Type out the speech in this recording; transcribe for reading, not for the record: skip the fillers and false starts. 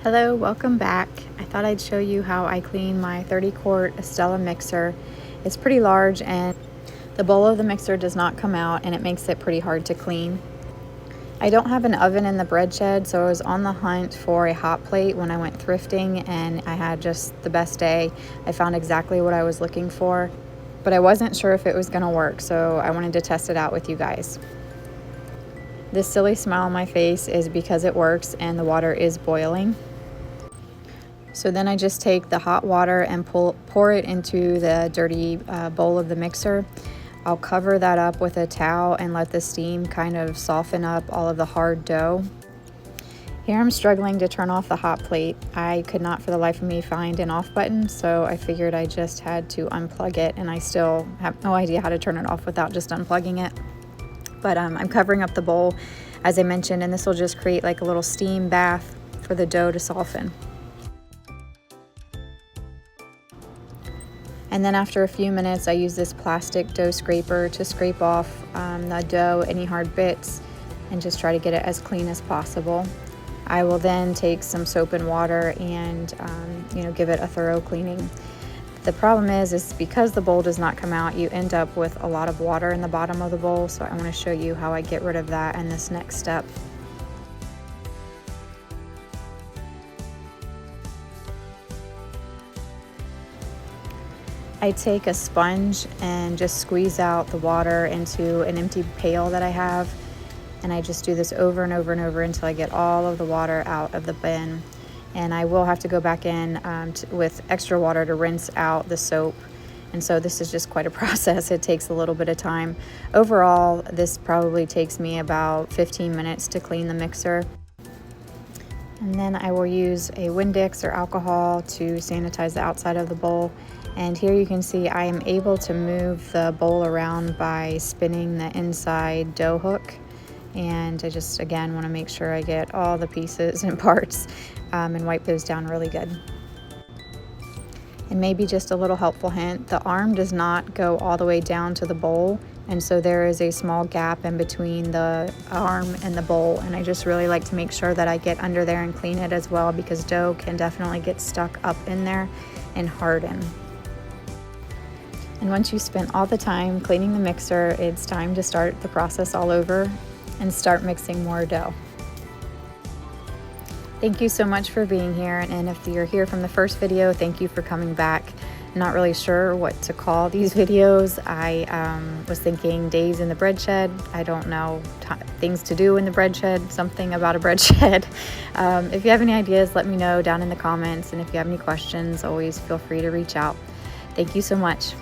Hello, welcome back. I thought I'd show you how I clean my 30 quart Estella mixer. It's pretty large and the bowl of the mixer does not come out and it makes it pretty hard to clean. I don't have an oven in the bread shed, so I was on the hunt for a hot plate when I went thrifting, and I had just the best day. I found exactly what I was looking for, but I wasn't sure if it was gonna work, so I wanted to test it out with you guys. This silly smile on my face is because it works and the water is boiling. So then I just take the hot water and pour it into the dirty bowl of the mixer. I'll cover that up with a towel and let the steam kind of soften up all of the hard dough. Here I'm struggling to turn off the hot plate. I could not for the life of me find an off button, so I figured I just had to unplug it, and I still have no idea how to turn it off without just unplugging it. But I'm covering up the bowl, as I mentioned, and this will just create like a little steam bath for the dough to soften. And then after a few minutes, I use this plastic dough scraper to scrape off the dough, any hard bits, and just try to get it as clean as possible. I will then take some soap and water and give it a thorough cleaning. The problem is because the bowl does not come out, you end up with a lot of water in the bottom of the bowl, so I want to show you how I get rid of that in this next step. I take a sponge and just squeeze out the water into an empty pail that I have, and I just do this over and over and over until I get all of the water out of the bin. And I will have to go back in with extra water to rinse out the soap, and so this is just quite a process. It takes a little bit of time. Overall, this probably takes me about 15 minutes to clean the mixer. And then I will use a Windex or alcohol to sanitize the outside of the bowl. And here you can see I am able to move the bowl around by spinning the inside dough hook. And I just, again, want to make sure I get all the pieces and parts and wipe those down really good. And maybe just a little helpful hint, the arm does not go all the way down to the bowl. And so there is a small gap in between the arm and the bowl. And I just really like to make sure that I get under there and clean it as well, because dough can definitely get stuck up in there and harden. And once you spent all the time cleaning the mixer, it's time to start the process all over and start mixing more dough. Thank you so much for being here, and if you're here from the first video, thank you for coming back. I'm not really sure what to call these videos. I was thinking days in the bread shed. I don't know, things to do in the bread shed, something about a bread shed. If you have any ideas, let me know down in the comments, and if you have any questions, always feel free to reach out. Thank you so much.